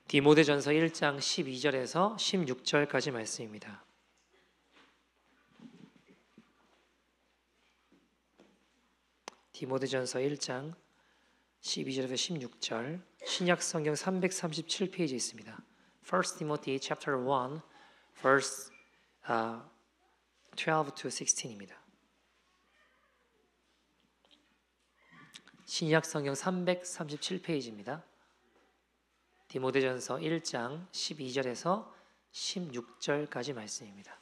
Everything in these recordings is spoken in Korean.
디모데전서 1장 12절에서 16절까지 말씀입니다. 디모데전서 1장 12절에서 16절, 신약성경 337페이지에 있습니다. 1 Timothy chapter 1 verse 12 to 16입니다. 신약성경 337페이지입니다. 디모데전서 1장 12절에서 16절까지 말씀입니다.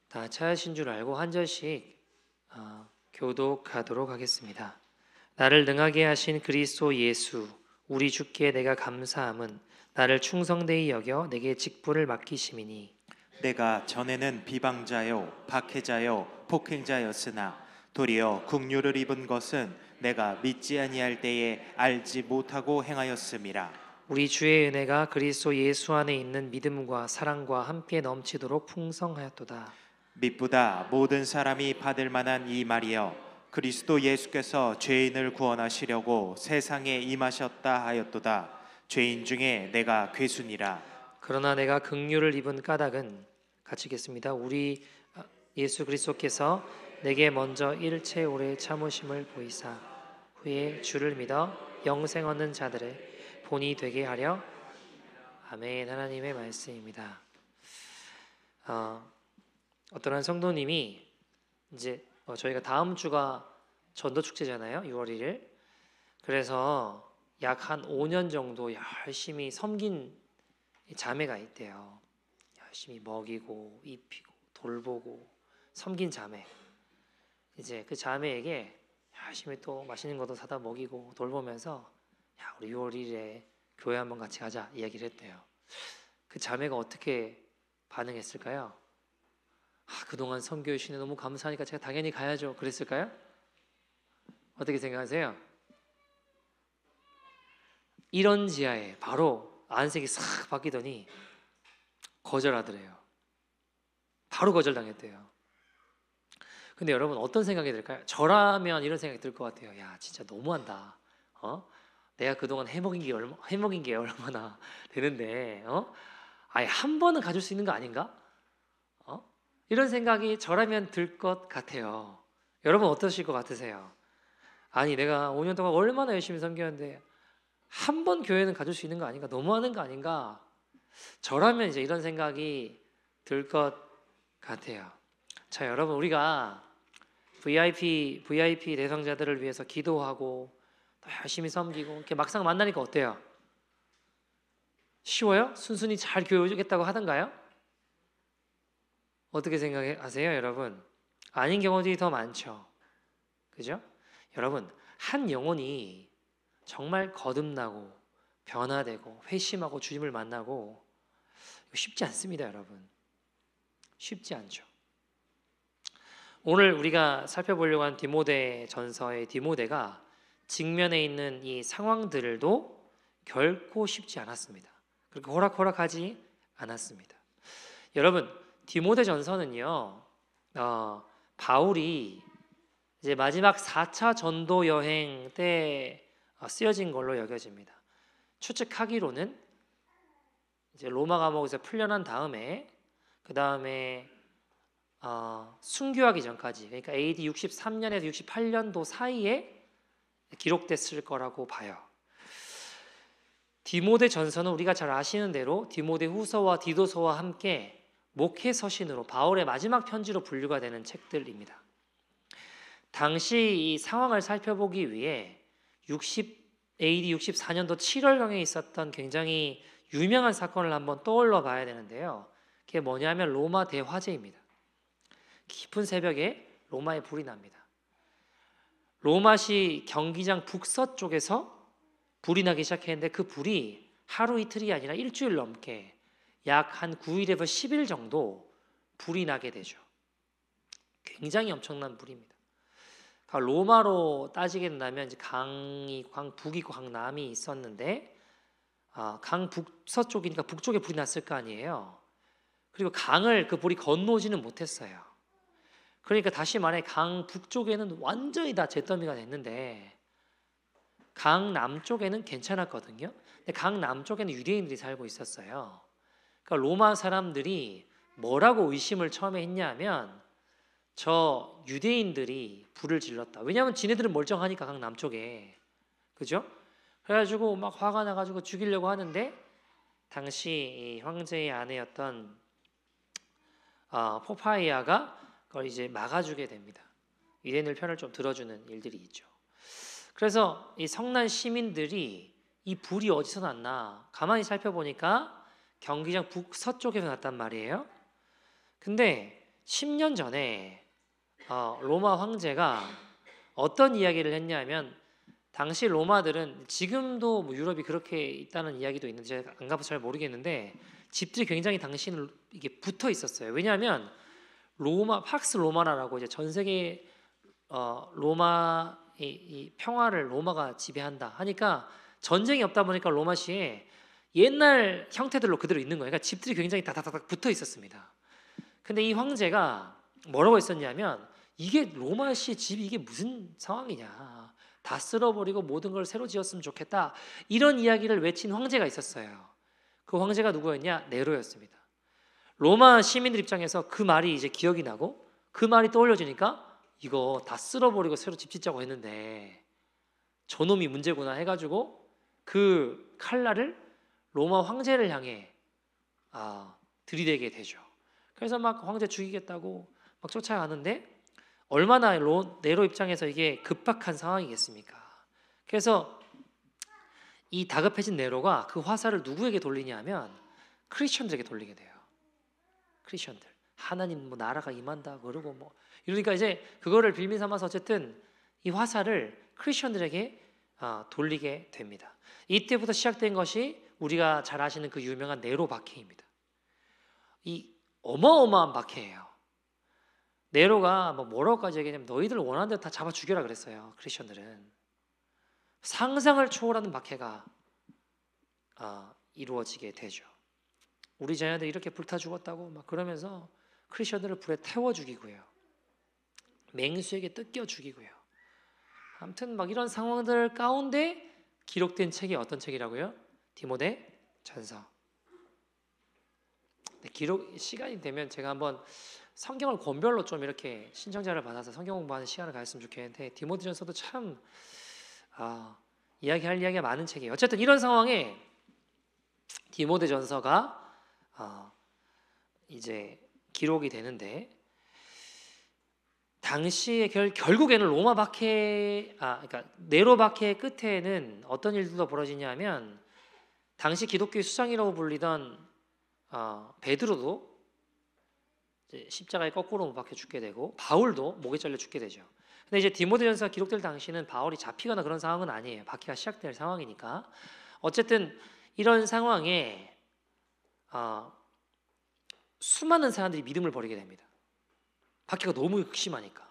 다 찾으신 줄 알고 한 절씩 교독하도록 하겠습니다. 나를 능하게 하신 그리스도 예수 우리 주께 내가 감사함은 나를 충성되이 여겨 내게 직분을 맡기심이니 내가 전에는 비방자요 박해자요 폭행자였으나 도리어 국류를 입은 것은 내가 믿지 아니할 때에 알지 못하고 행하였음이라. 우리 주의 은혜가 그리스도 예수 안에 있는 믿음과 사랑과 함께 넘치도록 풍성하였도다. 믿보다 모든 사람이 받을 만한 이 말이여, 그리스도 예수께서 죄인을 구원하시려고 세상에 임하셨다 하였도다. 죄인 중에 내가 괴순이라. 그러나 내가 긍휼을 입은 까닭은, 같이 읽겠습니다. 우리 예수 그리스도께서 내게 먼저 일체 오래 참으심을 보이사 후에 주를 믿어 영생 얻는 자들의 본이 되게 하려. 아멘. 하나님의 말씀입니다. 어떤 한 성도님이 이제 저희가 다음 주가 전도 축제잖아요. 6월 1일. 그래서 약 한 5년 정도 열심히 섬긴 자매가 있대요. 열심히 먹이고 입히고 돌보고 섬긴 자매. 이제 그 자매에게 열심히 또 맛있는 것도 사다 먹이고 돌보면서 야, 우리 6월 1일에 교회 한번 같이 가자 이야기를 했대요. 그 자매가 어떻게 반응했을까요? 그동안 섬겨 주시네 너무 감사하니까 제가 당연히 가야죠. 그랬을까요? 어떻게 생각하세요? 이런 지하에 바로 안색이 싹 바뀌더니 거절하더래요. 바로 거절당했대요. 근데 여러분 어떤 생각이 들까요? 저라면 이런 생각이 들 것 같아요. 야, 진짜 너무한다. 내가 그동안 해먹인 게 얼마나 되는데, 아예 한 번은 가질 수 있는 거 아닌가? 이런 생각이 저라면 들 것 같아요. 여러분 어떠실 것 같으세요? 아니, 내가 5년 동안 얼마나 열심히 섬겼는데 한 번 교회는 가질 수 있는 거 아닌가? 너무하는 거 아닌가? 저라면 이제 이런 생각이 들 것 같아요. 자, 여러분 우리가 VIP 대상자들을 위해서 기도하고 또 열심히 섬기고 이렇게 막상 만나니까 어때요? 쉬워요? 순순히 잘 교육하겠다고 하던가요? 어떻게 생각하세요, 여러분? 아닌 경우들이 더 많죠. 그죠? 여러분, 한 영혼이 정말 거듭나고 변화되고 회심하고 주님을 만나고 쉽지 않습니다, 여러분. 쉽지 않죠. 오늘 우리가 살펴보려고 한 디모데 전서의 디모데가 직면해 있는 이 상황들도 결코 쉽지 않았습니다. 그렇게 호락호락하지 않았습니다. 여러분, 디모데 전서는요, 바울이 이제 마지막 4차 전도 여행 때 쓰여진 걸로 여겨집니다. 추측하기로는 이제 로마 감옥에서 풀려난 다음에 그 다음에 순교하기 전까지, 그러니까 AD 63년에서 68년도 사이에 기록됐을 거라고 봐요. 디모데 전서는 우리가 잘 아시는 대로 디모데 후서와 디도서와 함께 목회 서신으로 바울의 마지막 편지로 분류가 되는 책들입니다. 당시 이 상황을 살펴보기 위해 AD 64년도 7월경에 있었던 굉장히 유명한 사건을 한번 떠올려 봐야 되는데요. 그게 뭐냐면 로마 대화재입니다. 깊은 새벽에 로마에 불이 납니다. 로마시 경기장 북서쪽에서 불이 나기 시작했는데 그 불이 하루 이틀이 아니라 일주일 넘게 약 한 9일에서 10일 정도 불이 나게 되죠. 굉장히 엄청난 불입니다. 로마로 따지게 된다면 이제 강 북이고 강 남이 있었는데 강 북서쪽이니까 북쪽에 불이 났을 거 아니에요. 그리고 강을 그 불이 건너오지는 못했어요. 그러니까 다시 말해 강 북쪽에는 완전히 다 잿더미가 됐는데 강 남쪽에는 괜찮았거든요. 근데 강 남쪽에는 유대인들이 살고 있었어요. 그러니까 로마 사람들이 뭐라고 의심을 처음에 했냐면 저 유대인들이 불을 질렀다. 왜냐하면 지네들은 멀쩡하니까 강 남쪽에, 그죠? 그래가지고 막 화가 나가지고 죽이려고 하는데 당시 이 황제의 아내였던 포파이아가 그걸 이제 막아주게 됩니다. 유대인들 편을 좀 들어주는 일들이 있죠. 그래서 이 성난 시민들이 이 불이 어디서 났나 가만히 살펴보니까 경기장 북서쪽에서 났단 말이에요. 근데 10년 전에 로마 황제가 어떤 이야기를 했냐면 당시 로마들은 지금도 뭐 유럽이 그렇게 있다는 이야기도 있는데 제가 안 가봐서 잘 모르겠는데 집들이 굉장히 당시는 이게 붙어 있었어요. 왜냐하면 로마 팍스 로마나라고 이제 전 세계 로마 이 평화를 로마가 지배한다 하니까 전쟁이 없다 보니까 로마시에 옛날 형태들로 그대로 있는 거예요. 그러니까 집들이 굉장히 다다다닥 붙어 있었습니다. 근데 이 황제가 뭐라고 했었냐면 이게 로마시 집이 이게 무슨 상황이냐, 다 쓸어버리고 모든 걸 새로 지었으면 좋겠다, 이런 이야기를 외친 황제가 있었어요. 그 황제가 누구였냐? 네로였습니다. 로마 시민들 입장에서 그 말이 이제 기억이 나고 그 말이 떠올려지니까 이거 다 쓸어버리고 새로 집 짓자고 했는데 저놈이 문제구나 해가지고 그 칼날을 로마 황제를 향해 들이대게 되죠. 그래서 막 황제 죽이겠다고 막 쫓아가는데 얼마나 네로 입장에서 이게 급박한 상황이겠습니까? 그래서 이 다급해진 네로가 그 화살을 누구에게 돌리냐면 크리스천들에게 돌리게 돼요. 크리스천들, 하나님 뭐 나라가 임한다 그러고 뭐 이러니까 이제 그거를 빌미 삼아서 어쨌든 이 화살을 크리스천들에게 돌리게 됩니다. 이때부터 시작된 것이 우리가 잘 아시는 그 유명한 네로 박해입니다. 이 어마어마한 박해예요. 네로가 뭐라고까지 얘기하냐면 너희들 원하는 대로 다 잡아 죽여라 그랬어요. 크리스천들은 상상을 초월하는 박해가 이루어지게 되죠. 우리 자녀들이 이렇게 불타 죽었다고 막 그러면서 크리스천들을 불에 태워 죽이고요, 맹수에게 뜯겨 죽이고요. 아무튼 막 이런 상황들 가운데 기록된 책이 어떤 책이라고요? 디모데 전서. 시간이 되면 제가 한번 성경을 권별로 좀 이렇게 신청자를 받아서 성경 공부하는 시간을 가졌으면 좋겠는데 디모데 전서도 참 이야기할 이야기가 많은 책이에요. 어쨌든 이런 상황에 디모데 전서가 이제 기록이 되는데 당시에 결국에는 로마 박해, 그러니까 네로 박해 끝에는 어떤 일들도 벌어지냐면 당시 기독교의 수장이라고 불리던 베드로도 이제 십자가에 거꾸로 못 박혀 죽게 되고 바울도 목에 잘려 죽게 되죠. 근데 이제 디모데전서 기록될 당시는 바울이 잡히거나 그런 상황은 아니에요. 박해가 시작될 상황이니까. 어쨌든 이런 상황에 수많은 사람들이 믿음을 버리게 됩니다. 박해가 너무 심하니까.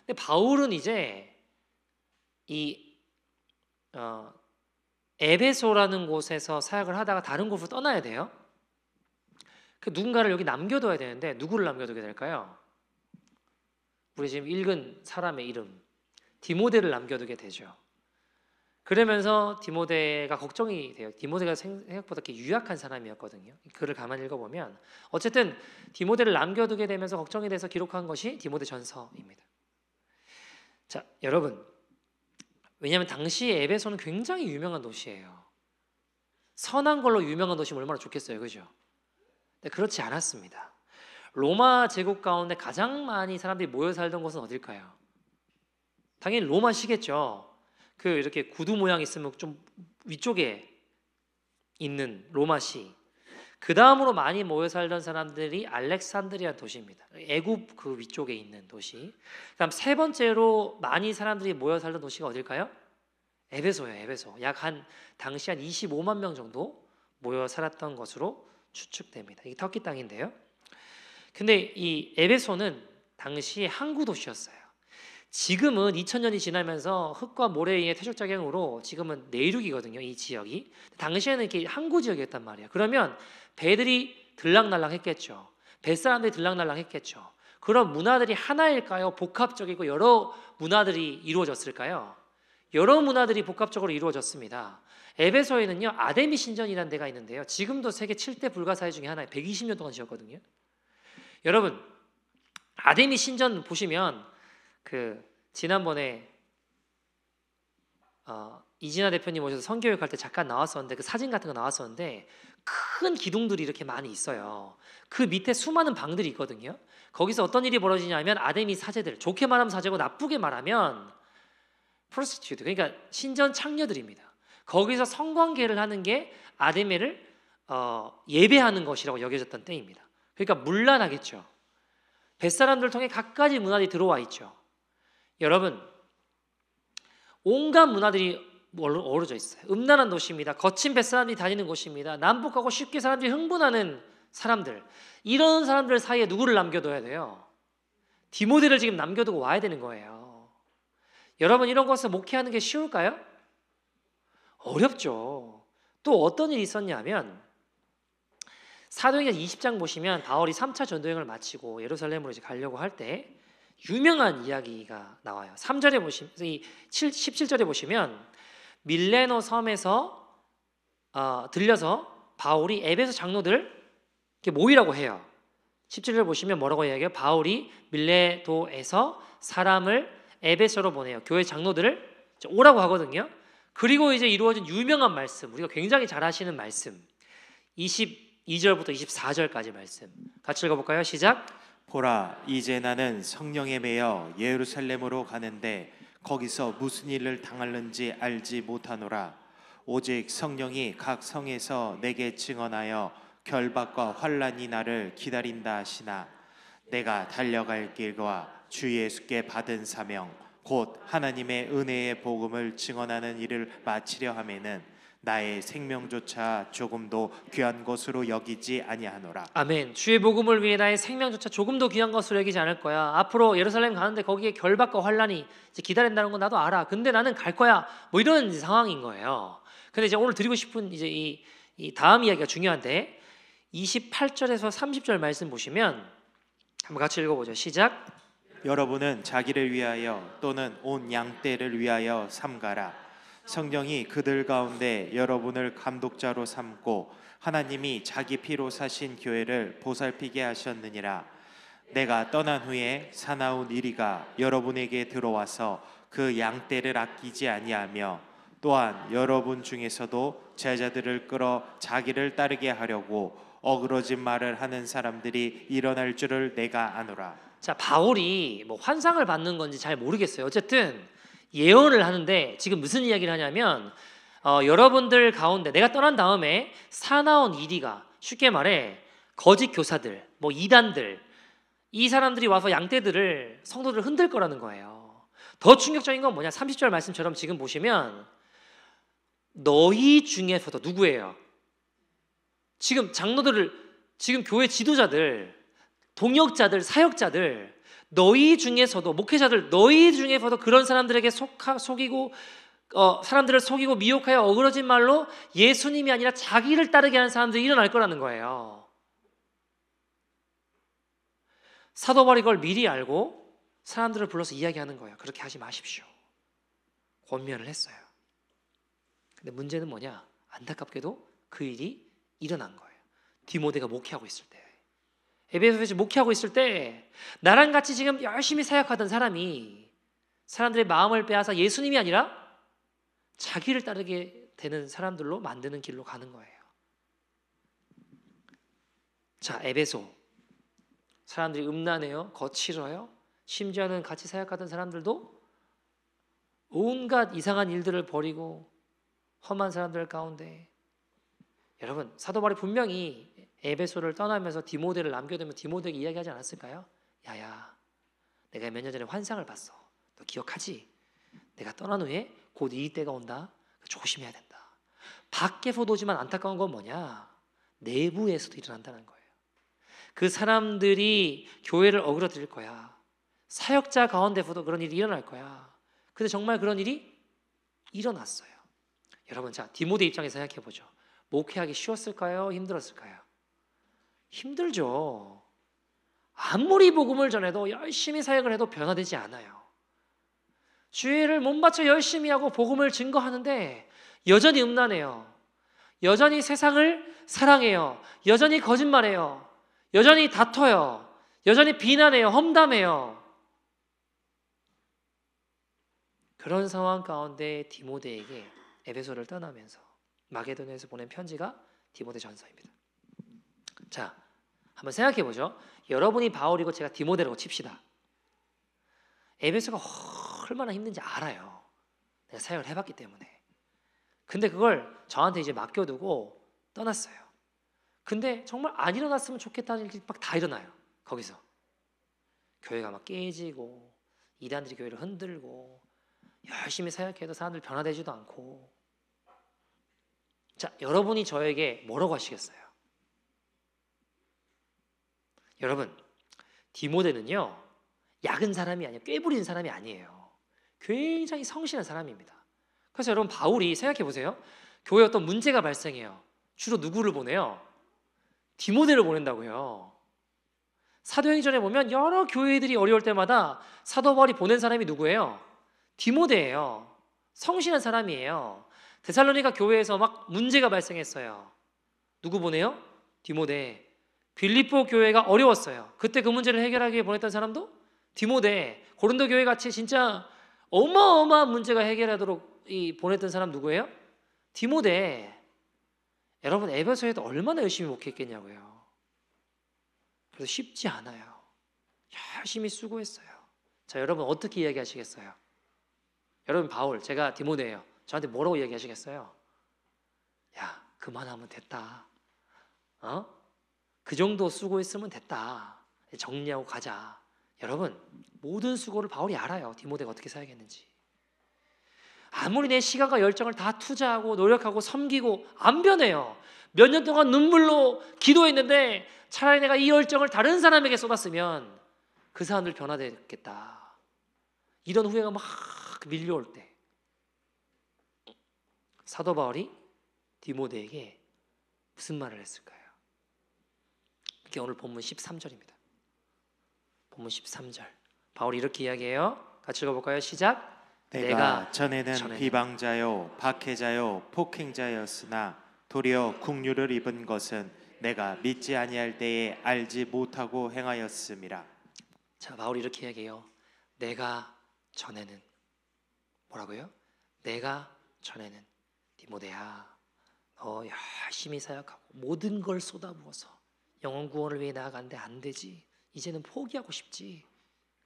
근데 바울은 이제 이 에베소라는 곳에서 사역을 하다가 다른 곳으로 떠나야 돼요. 그 누군가를 여기 남겨둬야 되는데 누구를 남겨두게 될까요? 우리 지금 읽은 사람의 이름 디모데를 남겨두게 되죠. 그러면서 디모데가 걱정이 돼요. 디모데가 생각보다 이렇게 유약한 사람이었거든요. 글을 가만히 읽어보면 어쨌든 디모데를 남겨두게 되면서 걱정이 돼서 기록한 것이 디모데 전서입니다. 자, 여러분, 왜냐하면 당시 에베소는 굉장히 유명한 도시예요. 선한 걸로 유명한 도시면 얼마나 좋겠어요, 그죠? 근데 그렇지 않았습니다. 로마 제국 가운데 가장 많이 사람들이 모여 살던 곳은 어딜까요? 당연히 로마시겠죠. 그 이렇게 구두 모양 있으면 좀 위쪽에 있는 로마시. 그 다음으로 많이 모여 살던 사람들이 알렉산드리아 도시입니다. 애굽 그 위쪽에 있는 도시. 그다음 세 번째로 많이 사람들이 모여 살던 도시가 어딜까요? 에베소예요. 에베소. 당시 한 25만 명 정도 모여 살았던 것으로 추측됩니다. 이게 터키 땅인데요. 근데 이 에베소는 당시 항구 도시였어요. 지금은 2000년이 지나면서 흙과 모래의 퇴적작용으로 지금은 내륙이거든요. 이 지역이. 당시에는 이렇게 항구 지역이었단 말이에요. 그러면 배들이 들락날락했겠죠. 뱃사람들이 들락날락했겠죠. 그런 문화들이 하나일까요? 복합적이고 여러 문화들이 이루어졌을까요? 여러 문화들이 복합적으로 이루어졌습니다. 에베소에는요 아데미 신전이라는 데가 있는데요. 지금도 세계 7대 불가사의 중에 하나예요. 120년 동안 지었거든요. 여러분 아데미 신전 보시면 그 지난번에 이진아 대표님 오셔서 성교육할 때 잠깐 나왔었는데 그 사진 같은 거 나왔었는데 큰 기둥들이 이렇게 많이 있어요. 그 밑에 수많은 방들이 있거든요. 거기서 어떤 일이 벌어지냐면 아데미 사제들, 좋게 말하면 사제고 나쁘게 말하면 프로스티튜트, 그러니까 신전 창녀들입니다. 거기서 성관계를 하는 게 아데미를 예배하는 것이라고 여겨졌던 때입니다. 그러니까 문란하겠죠. 뱃사람들을 통해 갖가지 문화들이 들어와 있죠. 여러분 온갖 문화들이 어우러져 있어요. 음란한 도시입니다. 거친 뱃사람들이 다니는 곳입니다. 남북하고 쉽게 사람들이 흥분하는 사람들, 이런 사람들 사이에 누구를 남겨둬야 돼요? 디모데를 지금 남겨두고 와야 되는 거예요. 여러분 이런 것을 목회하는 게 쉬울까요? 어렵죠. 또 어떤 일이 있었냐면 사도행전 20장 보시면 바울이 3차 전도행을 마치고 예루살렘으로 이제 가려고 할 때 유명한 이야기가 나와요. 3절에 보시면 17절에 보시면 밀레노 섬에서 들려서 바울이 에베소 장로들 이렇게 모이라고 해요. 17절 보시면 뭐라고 이야기해요? 바울이 밀레도에서 사람을 에베소로 보내요. 교회 장로들을 오라고 하거든요. 그리고 이제 이루어진 유명한 말씀, 우리가 굉장히 잘 아시는 말씀 22절부터 24절까지 말씀 같이 읽어볼까요? 시작. 보라, 이제 나는 성령에 매여 예루살렘으로 가는데 거기서 무슨 일을 당할는지 알지 못하노라. 오직 성령이 각 성에서 내게 증언하여 결박과 환난이 나를 기다린다 하시나 내가 달려갈 길과 주 예수께 받은 사명 곧 하나님의 은혜의 복음을 증언하는 일을 마치려 하면은 나의 생명조차 조금도 귀한 것으로 여기지 아니하노라. 아멘. 주의 복음을 위해 나의 생명조차 조금도 귀한 것으로 여기지 않을 거야. 앞으로 예루살렘 가는데 거기에 결박과 환난이 이제 기다린다는 건 나도 알아. 근데 나는 갈 거야. 뭐 이런 상황인 거예요. 근데 이제 오늘 드리고 싶은 이제 이 다음 이야기가 중요한데 28절에서 30절 말씀 보시면 한번 같이 읽어보죠. 시작. 여러분은 자기를 위하여 또는 온 양떼를 위하여 삼가라. 성령이 그들 가운데 여러분을 감독자로 삼고 하나님이 자기 피로 사신 교회를 보살피게 하셨느니라. 내가 떠난 후에 사나운 이리가 여러분에게 들어와서 그 양떼를 아끼지 아니하며 또한 여러분 중에서도 제자들을 끌어 자기를 따르게 하려고 어그러진 말을 하는 사람들이 일어날 줄을 내가 아노라. 자, 바울이 뭐 환상을 받는 건지 잘 모르겠어요. 어쨌든 예언을 하는데 지금 무슨 이야기를 하냐면 여러분들 가운데 내가 떠난 다음에 사나운 이리가, 쉽게 말해 거짓 교사들, 뭐 이단들, 이 사람들이 와서 양떼들을, 성도들을 흔들 거라는 거예요. 더 충격적인 건 뭐냐? 30절 말씀처럼 지금 보시면 너희 중에서도 누구예요? 지금 장로들을, 지금 교회 지도자들, 동역자들, 사역자들, 너희 중에서도, 목회자들, 너희 중에서도 그런 사람들에게 속이고 사람들을 속이고 미혹하여 어그러진 말로 예수님이 아니라 자기를 따르게 하는 사람들이 일어날 거라는 거예요. 사도 바울이 그걸 미리 알고 사람들을 불러서 이야기하는 거예요. 그렇게 하지 마십시오. 권면을 했어요. 근데 문제는 뭐냐? 안타깝게도 그 일이 일어난 거예요. 디모데가 목회하고 있을 때, 에베소에서 목회하고 있을 때 나랑 같이 지금 열심히 사역하던 사람이 사람들의 마음을 빼앗아 예수님이 아니라 자기를 따르게 되는 사람들로 만드는 길로 가는 거예요. 자, 에베소 사람들이 음란해요, 거칠어요. 심지어는 같이 사역하던 사람들도 온갖 이상한 일들을 벌이고 험한 사람들 가운데, 여러분 사도 바울이 분명히 에베소를 떠나면서 디모데를 남겨두면 디모데에게 이야기하지 않았을까요? 야야, 내가 몇 년 전에 환상을 봤어. 너 기억하지? 내가 떠난 후에 곧 이 때가 온다. 조심해야 된다. 밖에서도 오지만 안타까운 건 뭐냐? 내부에서도 일어난다는 거예요. 그 사람들이 교회를 어그러뜨릴 거야. 사역자 가운데서도 그런 일이 일어날 거야. 근데 정말 그런 일이 일어났어요. 여러분, 자, 디모데 입장에서 생각해 보죠. 목회하기 쉬웠을까요? 힘들었을까요? 힘들죠. 아무리 복음을 전해도 열심히 사역을 해도 변화되지 않아요. 주의를 못 맞춰 열심히 하고 복음을 증거하는데 여전히 음란해요. 여전히 세상을 사랑해요. 여전히 거짓말해요. 여전히 다퉈요. 여전히 비난해요. 험담해요. 그런 상황 가운데 디모데에게 에베소를 떠나면서 마게도냐에서 보낸 편지가 디모데전서입니다. 자, 한번 생각해 보죠. 여러분이 바울이고 제가 디모데라고 칩시다. 에베소가 얼마나 힘든지 알아요. 내가 사역을 해봤기 때문에. 근데 그걸 저한테 이제 맡겨두고 떠났어요. 근데 정말 안 일어났으면 좋겠다는 일이 막 다 일어나요. 거기서 교회가 막 깨지고 이단들이 교회를 흔들고 열심히 사역해도 사람들 변화되지도 않고. 자, 여러분이 저에게 뭐라고 하시겠어요? 여러분, 디모데는요 약은 사람이 아니에요. 꾀부리는 사람이 아니에요. 굉장히 성실한 사람입니다. 그래서 여러분, 바울이 생각해 보세요. 교회에 어떤 문제가 발생해요. 주로 누구를 보내요? 디모데를 보낸다고요. 사도행전에 보면 여러 교회들이 어려울 때마다 사도 바울이 보낸 사람이 누구예요? 디모데예요. 성실한 사람이에요. 데살로니가 교회에서 막 문제가 발생했어요. 누구 보내요? 디모데. 빌립보 교회가 어려웠어요. 그때 그 문제를 해결하기 위해 보냈던 사람도 디모데. 고린도 교회 같이 진짜 어마어마한 문제가 해결하도록 보냈던 사람 누구예요? 디모데. 여러분, 에베소에도 얼마나 열심히 목회했겠냐고요. 그래서 쉽지 않아요. 열심히 수고했어요. 자, 여러분 어떻게 이야기하시겠어요? 여러분, 바울, 제가 디모데예요. 저한테 뭐라고 이야기하시겠어요? 야, 그만하면 됐다. 그 정도 수고했으면 됐다. 정리하고 가자. 여러분, 모든 수고를 바울이 알아요. 디모데가 어떻게 사야겠는지. 아무리 내 시간과 열정을 다 투자하고 노력하고 섬기고 안 변해요. 몇 년 동안 눈물로 기도했는데 차라리 내가 이 열정을 다른 사람에게 쏟았으면 그 사람들 변화되겠다. 이런 후회가 막 밀려올 때 사도 바울이 디모데에게 무슨 말을 했을까요? 그게 오늘 본문 13절입니다. 본문 13절. 바울이 이렇게 이야기해요. 같이 읽어볼까요? 시작. 내가 전에는 비방자요 박해자요 폭행자였으나 도리어 국류를 입은 것은 내가 믿지 아니할 때에 알지 못하고 행하였음이라. 자, 바울이 이렇게 이야기해요. 내가 전에는 뭐라고요? 내가 전에는 디모데야, 너 열심히 사역하고 모든 걸 쏟아부어서 영혼 구원을 위해 나아가는데 안 되지. 이제는 포기하고 싶지.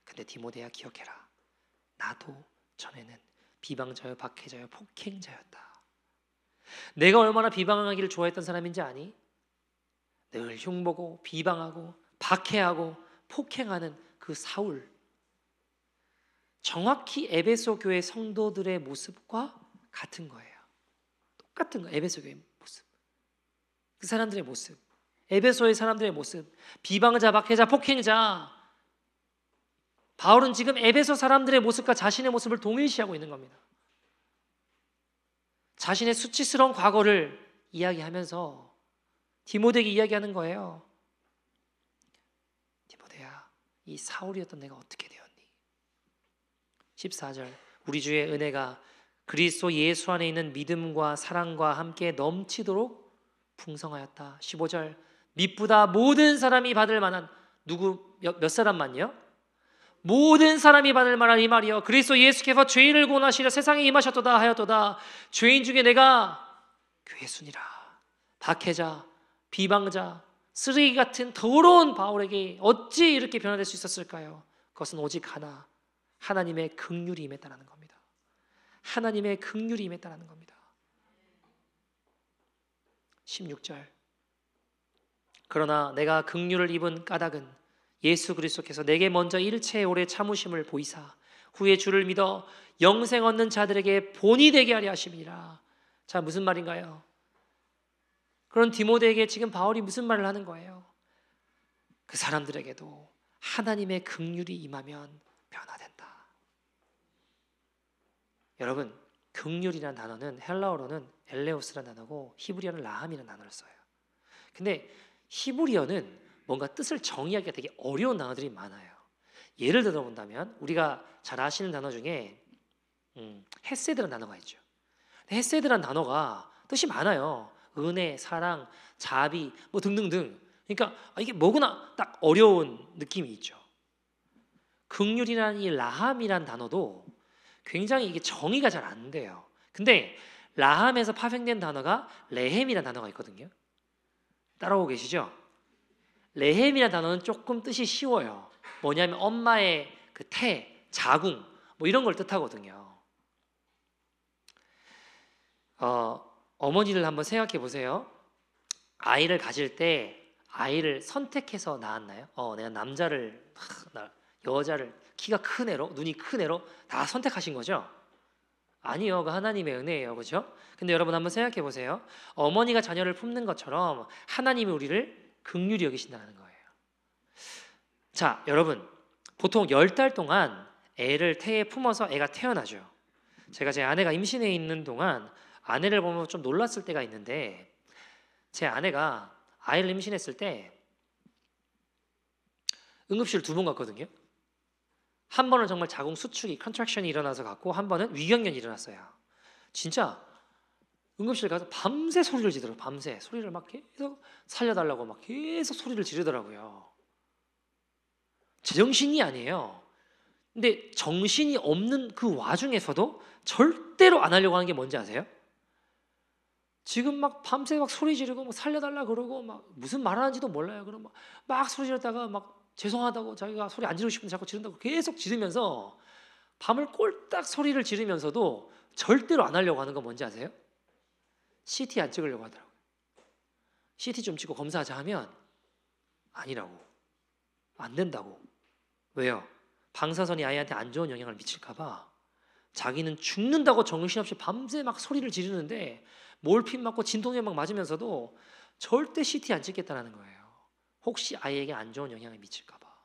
근데 디모데야, 기억해라. 나도 전에는 비방자요 박해자요 폭행자였다. 내가 얼마나 비방하기를 좋아했던 사람인지 아니? 늘 흉보고 비방하고 박해하고 폭행하는 그 사울. 정확히 에베소 교회 성도들의 모습과 같은 거예요. 똑같은 거예요. 에베소 교회 모습. 그 사람들의 모습. 에베소의 사람들의 모습. 비방자, 박해자, 폭행자. 바울은 지금 에베소 사람들의 모습과 자신의 모습을 동일시하고 있는 겁니다. 자신의 수치스러운 과거를 이야기하면서 디모데에게 이야기하는 거예요. 디모데야, 이 사울이었던 내가 어떻게 되었니? 14절. 우리 주의 은혜가 그리스도 예수 안에 있는 믿음과 사랑과 함께 넘치도록 풍성하였다. 15절. 미쁘다 모든 사람이 받을 만한, 누구 몇 사람만요? 모든 사람이 받을 만한 이 말이요, 그리스도 예수께서 죄인을 구원하시려 세상에 임하셨도다 하였도다. 죄인 중에 내가 괴순이라. 박해자, 비방자, 쓰레기 같은 더러운 바울에게 어찌 이렇게 변화될 수 있었을까요? 그것은 오직 하나, 하나님의 긍휼이 임했다는 겁니다. 하나님의 긍휼이 임했다는 겁니다. 16절. 그러나 내가 긍휼을 입은 까닭은 예수 그리스도께서 내게 먼저 일체의 오래 참으심을 보이사 후에 주를 믿어 영생 얻는 자들에게 본이 되게 하려 하심이라. 자, 무슨 말인가요? 그런 디모데에게 지금 바울이 무슨 말을 하는 거예요? 그 사람들에게도 하나님의 긍휼이 임하면 변화된다. 여러분, 긍휼이라는 단어는 헬라어로는 엘레오스라는 단어고 히브리어는 라함이라는 단어를 써요. 근데 히브리어는 뭔가 뜻을 정의하기가 되게 어려운 단어들이 많아요. 예를 들어 본다면 우리가 잘 아시는 단어 중에 헤세드라는 단어가 있죠. 헤세드라는 단어가 뜻이 많아요. 은혜, 사랑, 자비 뭐 등등등. 그러니까 이게 뭐구나 딱 어려운 느낌이 있죠. 긍휼이라는 이 라함이란 단어도 굉장히 이게 정의가 잘 안 돼요. 근데 라함에서 파생된 단어가 레헴이라는 단어가 있거든요. 따라오고 계시죠? 레헴이라는 단어는 조금 뜻이 쉬워요. 뭐냐면 엄마의 그 태, 자궁 뭐 이런 걸 뜻하거든요. 어머니들 한번 생각해 보세요. 아이를 가질 때 아이를 선택해서 낳았나요? 내가 남자를, 여자를, 키가 큰 애로, 눈이 큰 애로 다 선택하신 거죠? 아니요, 그 하나님의 은혜예요, 그렇죠? 근데 여러분 한번 생각해 보세요. 어머니가 자녀를 품는 것처럼 하나님이 우리를 긍휼히 여기신다는 거예요. 자, 여러분, 보통 10달 동안 애를 태에 품어서 애가 태어나죠. 제가 제 아내가 임신해 있는 동안 아내를 보면 좀 놀랐을 때가 있는데, 제 아내가 아이를 임신했을 때 응급실 2번 갔거든요. 한 번은 정말 자궁 수축이 컨트랙션이 일어나서 갔고, 한 번은 위경련이 일어났어요. 진짜 응급실 가서 밤새 소리를 지르더라고요. 밤새 소리를 막 계속 살려달라고 막 계속 소리를 지르더라고요. 제정신이 아니에요. 근데 정신이 없는 그 와중에서도 절대로 안 하려고 하는 게 뭔지 아세요? 지금 막 밤새 막 소리 지르고 막 살려달라 그러고 막 무슨 말하는지도 몰라요. 그럼 막 소리 지르다가 막 죄송하다고 자기가 소리 안 지르고 싶은데 자꾸 지른다고 계속 지르면서 밤을 꼴딱 소리를 지르면서도 절대로 안 하려고 하는 건 뭔지 아세요? CT 안 찍으려고 하더라고요. CT 좀 찍고 검사하자 하면 아니라고. 안 된다고. 왜요? 방사선이 아이한테 안 좋은 영향을 미칠까 봐. 자기는 죽는다고 정신없이 밤새 막 소리를 지르는데 몰핀 맞고 진통제 막 맞으면서도 절대 CT 안 찍겠다는 거예요. 혹시 아이에게 안 좋은 영향을 미칠까 봐.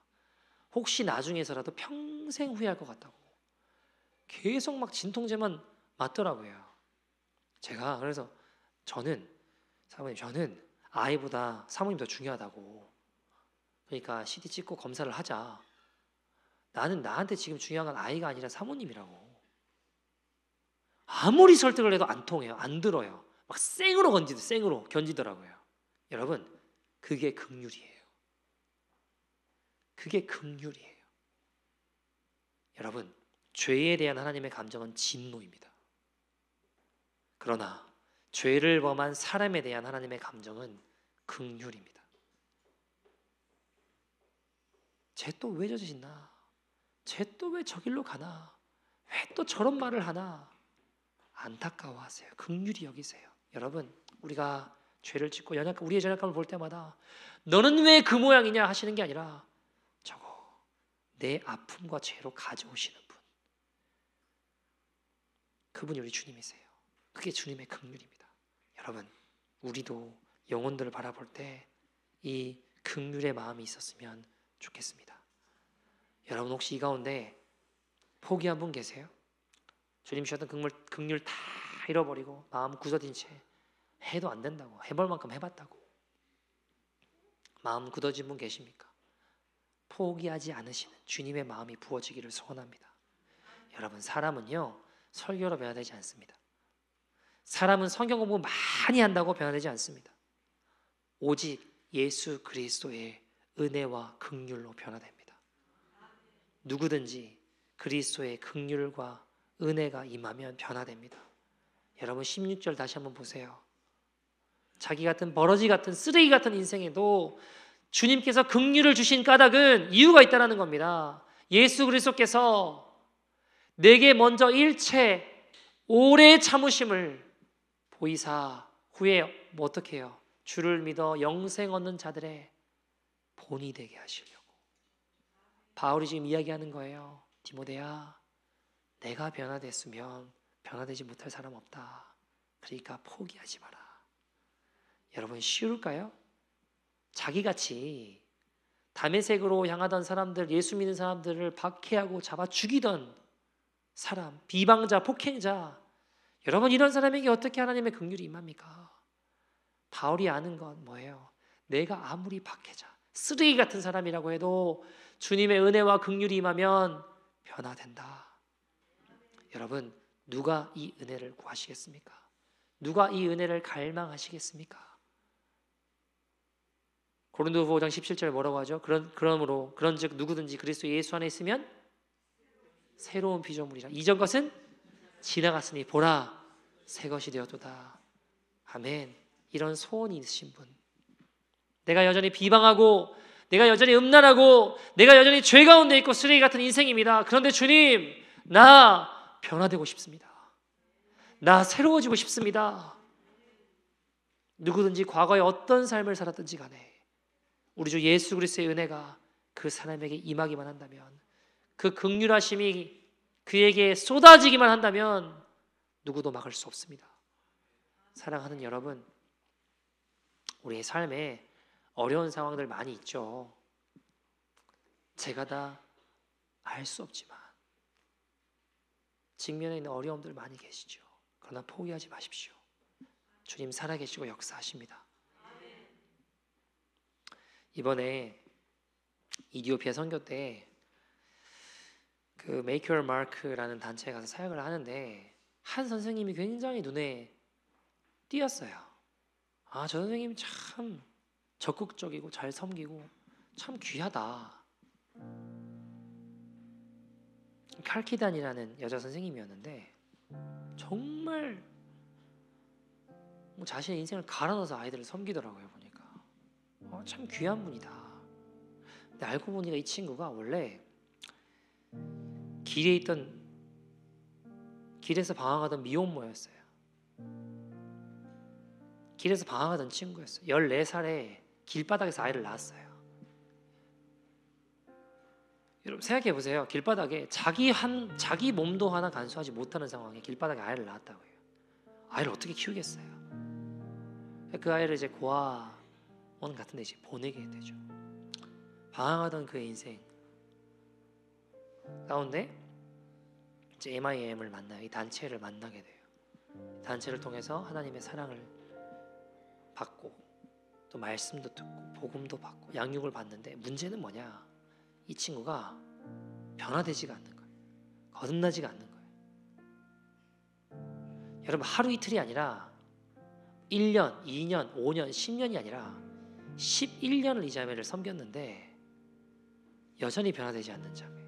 혹시 나중에서라도 평생 후회할 것 같다고. 계속 막 진통제만 맞더라고요. 제가 그래서 사모님 저는 아이보다 사모님 더 중요하다고. 그러니까 CT 찍고 검사를 하자. 나는 나한테 지금 중요한 건 아이가 아니라 사모님이라고. 아무리 설득을 해도 안 통해요. 안 들어요. 막 생으로 견지더라고요. 여러분, 그게 긍휼이에요. 그게 긍휼이에요. 여러분, 죄에 대한 하나님의 감정은 진노입니다. 그러나 죄를 범한 사람에 대한 하나님의 감정은 긍휼입니다. 쟤 또 왜 저 짓나? 쟤 또 왜 저 길로 가나? 왜 또 저런 말을 하나? 안타까워하세요. 긍휼히 여기세요. 여러분, 우리가 죄를 짓고 우리의 연약함을 볼 때마다 너는 왜 그 모양이냐 하시는 게 아니라 저거 내 아픔과 죄로 가져오시는 분, 그분이 우리 주님이세요. 그게 주님의 긍휼입니다. 여러분, 우리도 영혼들을 바라볼 때 이 긍휼의 마음이 있었으면 좋겠습니다. 여러분, 혹시 이 가운데 포기한 분 계세요? 주님 주셨던 긍휼 다 잃어버리고 마음 굳어진 채 해도 안 된다고, 해볼 만큼 해봤다고 마음 굳어진 분 계십니까? 포기하지 않으시는 주님의 마음이 부어지기를 소원합니다. 여러분, 사람은요 설교로 변화되지 않습니다. 사람은 성경 공부 많이 한다고 변화되지 않습니다. 오직 예수 그리스도의 은혜와 긍휼로 변화됩니다. 누구든지 그리스도의 긍휼과 은혜가 임하면 변화됩니다. 여러분, 16절 다시 한번 보세요. 자기 같은 버러지 같은 쓰레기 같은 인생에도 주님께서 긍휼을 주신 까닭은 이유가 있다는 겁니다. 예수 그리스도께서 내게 먼저 일체 오래 참으심을 보이사 후에 어떻게 해요? 주를 믿어 영생 얻는 자들의 본이 되게 하시려고. 바울이 지금 이야기하는 거예요. 디모데야, 내가 변화됐으면 변화되지 못할 사람 없다. 그러니까 포기하지 마라. 여러분, 쉬울까요? 자기같이 다메섹으로 향하던 사람들, 예수 믿는 사람들을 박해하고 잡아 죽이던 사람, 비방자, 폭행자, 여러분, 이런 사람에게 어떻게 하나님의 긍휼이 임합니까? 바울이 아는 건 뭐예요? 내가 아무리 박해자, 쓰레기 같은 사람이라고 해도 주님의 은혜와 긍휼이 임하면 변화된다. 여러분, 누가 이 은혜를 구하시겠습니까? 누가 이 은혜를 갈망하시겠습니까? 고린도후서 5장 17절 뭐라고 하죠? 그러므로 그런즉 누구든지 그리스도 예수 안에 있으면 새로운 피조물이라. 이전 것은 지나갔으니 보라 새 것이 되었도다. 아멘. 이런 소원이 있으신 분, 내가 여전히 비방하고 내가 여전히 음란하고 내가 여전히 죄 가운데 있고 쓰레기 같은 인생입니다. 그런데 주님, 나 변화되고 싶습니다. 나 새로워지고 싶습니다. 누구든지 과거에 어떤 삶을 살았든지 간에 우리 주 예수 그리스도의 은혜가 그 사람에게 임하기만 한다면, 그 긍휼하심이 그에게 쏟아지기만 한다면 누구도 막을 수 없습니다. 사랑하는 여러분, 우리의 삶에 어려운 상황들 많이 있죠. 제가 다 알 수 없지만 직면에 있는 어려움들 많이 계시죠. 그러나 포기하지 마십시오. 주님 살아계시고 역사하십니다. 이번에 이디오피아 선교 때 그 Make Your Mark라는 단체에 가서 사역을 하는데 한 선생님이 굉장히 눈에 띄었어요. 아, 저 선생님이 참 적극적이고 잘 섬기고 참 귀하다. 칼키단이라는 여자 선생님이었는데 정말 자신의 인생을 갈아 넣어서 아이들을 섬기더라고요. 보니까 참 귀한 분이다. 근데 알고 보니까 이 친구가 원래 길에서 방황하던 미혼모였어요. 길에서 방황하던 친구였어요. 14살에 길바닥에서 아이를 낳았어요. 여러분 생각해 보세요. 길바닥에 자기 몸도 하나 간수하지 못하는 상황에 길바닥에 아이를 낳았다고 해요. 아이를 어떻게 키우겠어요? 그 아이를 이제 고아원 같은 데 이제 보내게 되죠. 방황하던 그의 인생 가운데 이제 MIM을 만나요. 이 단체를 만나게 돼요. 단체를 통해서 하나님의 사랑을 받고 또 말씀도 듣고 복음도 받고 양육을 받는데, 문제는 뭐냐? 이 친구가 변화되지가 않는 거예요. 거듭나지가 않는 거예요. 여러분, 하루 이틀이 아니라 1년, 2년, 5년, 10년이 아니라 11년을 이 자매를 섬겼는데 여전히 변화되지 않는 자매.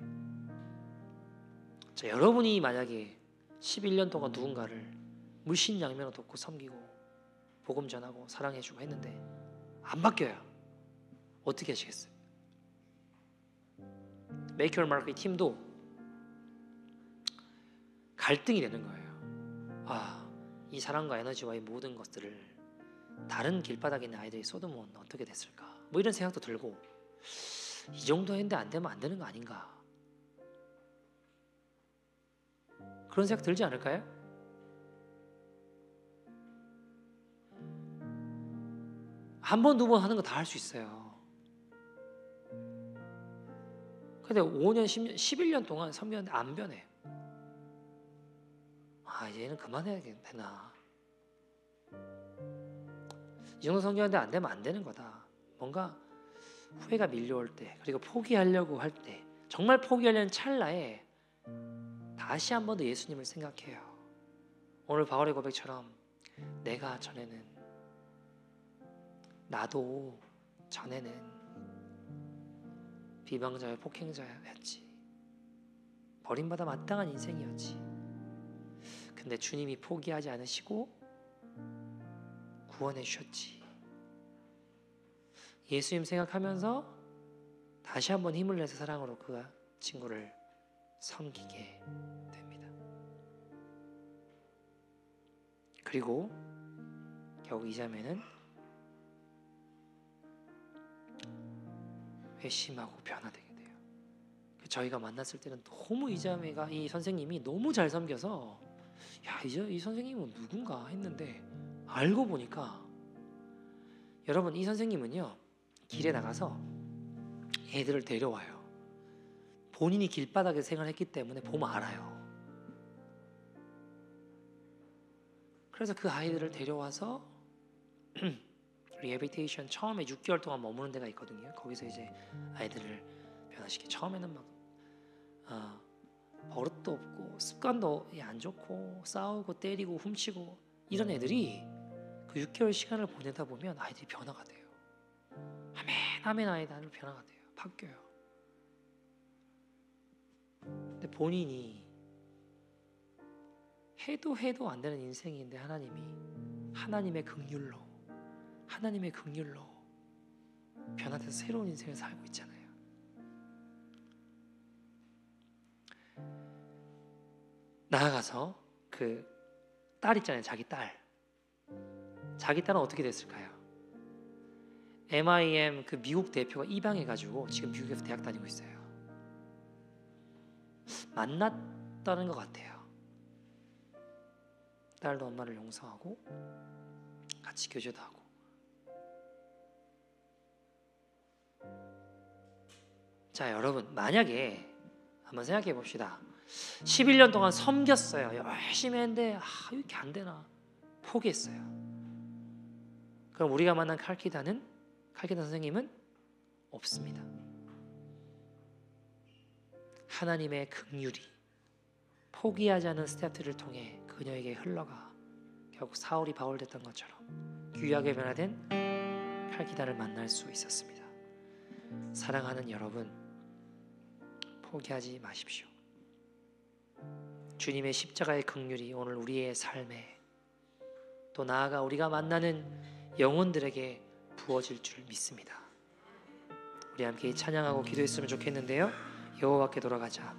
자, 여러분이 만약에 11년 동안 누군가를 물신양면으로 돕고 섬기고 복음 전하고 사랑해주고 했는데 안 바뀌어요. 어떻게 하시겠어요? Make Your Mark 팀도 갈등이 되는 거예요. 이 사랑과 에너지와 이 모든 것들을 다른 길바닥에 있는 아이들이 쏟으면 어떻게 됐을까? 뭐 이런 생각도 들고, 이 정도 했는데 안 되면 안 되는 거 아닌가? 그런 생각 들지 않을까요? 한 번, 두 번 하는 거 다 할 수 있어요. 근데 5년, 10년, 11년 동안 섬겼는데 안 변해. 얘는 그만해야 되나? 이 정도 섬겼는데 안 되면 안 되는 거다. 뭔가 후회가 밀려올 때, 그리고 포기하려고 할 때, 정말 포기하려는 찰나에 다시 한 번 더 예수님을 생각해요. 오늘 바울의 고백처럼 나도 전에는 비방자와 폭행자였지. 버림받아 마땅한 인생이었지. 근데 주님이 포기하지 않으시고 구원해 주셨지. 예수님 생각하면서 다시 한번 힘을 내서 사랑으로 그 친구를 섬기게 됩니다. 그리고 결국 이 자매는 회심하고 변화되게 돼요. 저희가 만났을 때는 너무 이 자매가, 이 선생님이 너무 잘 섬겨서 이 선생님은 누군가 했는데, 알고 보니까 여러분, 이 선생님은요 길에 나가서 애들을 데려와요. 본인이 길바닥에 생활했기 때문에 보면 알아요. 그래서 그 아이들을 데려와서 리해빌리테이션 처음에 6개월 동안 머무는 데가 있거든요. 거기서 이제 아이들을 변화시키. 처음에는 막 버릇도 없고 습관도 안 좋고 싸우고 때리고 훔치고 이런 애들이 그 6개월 시간을 보내다 보면 아이들이 변화가 돼요. 아멘 아이들 변화가 돼요. 바뀌어요. 근데 본인이 해도 안 되는 인생인데 하나님의 긍휼로 변화돼서 새로운 인생을 살고 있잖아요. 나아가서 그 딸 있잖아요. 자기 딸은 어떻게 됐을까요? MIM 그 미국 대표가 입양해가지고 지금 미국에서 대학 다니고 있어요. 만났다는 것 같아요. 딸도 엄마를 용서하고 같이 교제도 하고. 자, 여러분, 만약에 한번 생각해 봅시다. 11년 동안 섬겼어요. 열심히 했는데 이렇게 안 되나 포기했어요. 그럼 우리가 만난 칼키단 선생님은 없습니다. 하나님의 긍휼이 포기하지 않은 스태프들을 통해 그녀에게 흘러가 결국 사울이 바울 됐던 것처럼 귀하게 변화된 칼키단을 만날 수 있었습니다. 사랑하는 여러분, 포기하지 마십시오. 주님의 십자가의 긍휼이 오늘 우리의 삶에 또 나아가 우리가 만나는 영혼들에게 부어질 줄 믿습니다. 우리 함께 찬양하고 기도했으면 좋겠는데요. 여호와께 돌아가자.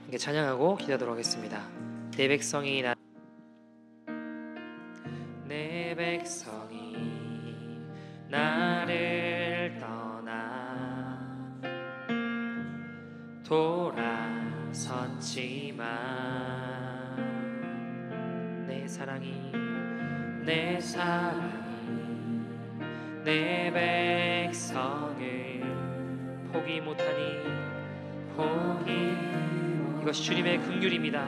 함께 찬양하고 기도하도록 하겠습니다. 내 백성이 나를 떠나 돌아섰지만 내 사랑이 내 백성을 포기 못하니 이것이 주님의 긍휼입니다.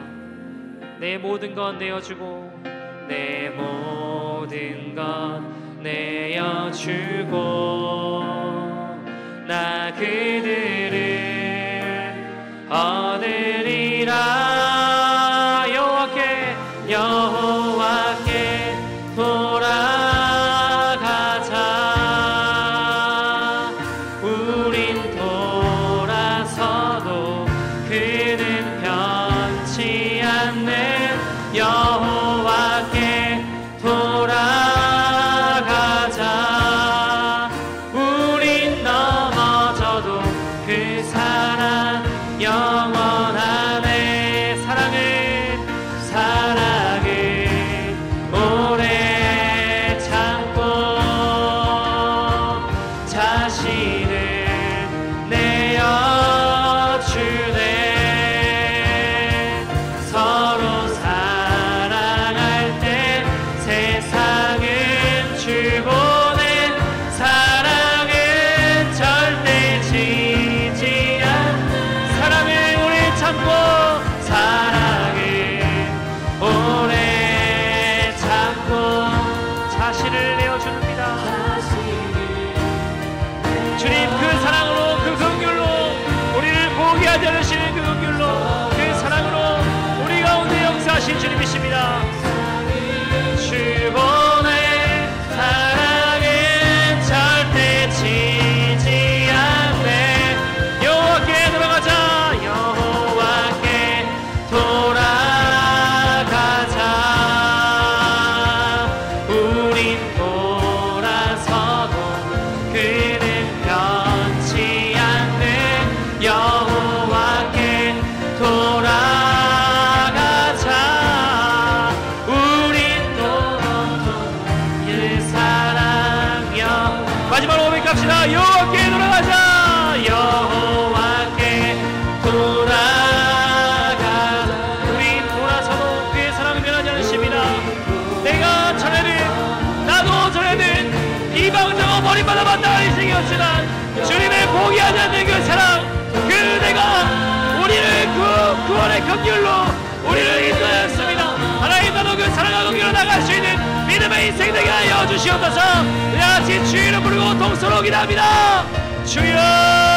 내 모든 것 내어주고 내 모든 것 내어주고 나 그들을 얻으리라. 여호와께 돌아가자. 우린 돌아서도 그는 변치 않는 여호와께 돌아가자. 우린 넘어져도 그 사랑 영원하네. 사랑을 오래 참고 자신을 내어주네. 서로 사랑할 때 세상은 죽어내. 사랑은 절대 지지 않는 사랑을 오래 참고 오래 참고 자신을 내어줍니다. 주님 그 사랑으로 그 긍휼로 우리를 포기하지 않으시는 그 긍휼로 그 사랑으로 우리 가운데 역사하신 주님이십니다. 주본의 사랑은 절대 지지 않네. 여호와께 돌아가자. 여호와께 돌아가자. 우린 돌아서도 그는 변치 않는 여호와께 돌아가자. 우린 그 사랑 마지막으로 고백합시다. 여호와께 돌아가자. 여호와께 돌아가자. 우린 돌아서도 그의 사랑을 변하지 않으십니다. 내가 전에는 나도 전에는 이방적으로 버림받아 만나는 인생이었지만 주님의 포기하지 않는 그 사랑, 그 내가 우리를 그 구원의 긍휼로 우리를 인도하였습니다. 하나님, 나도 그 사랑과 긍휼로 나갈 수 있는 믿음의 인생 되게 하여 주시옵소서. 우리 같이 주의 이름 부르고 동서로 기도합니다. 주여.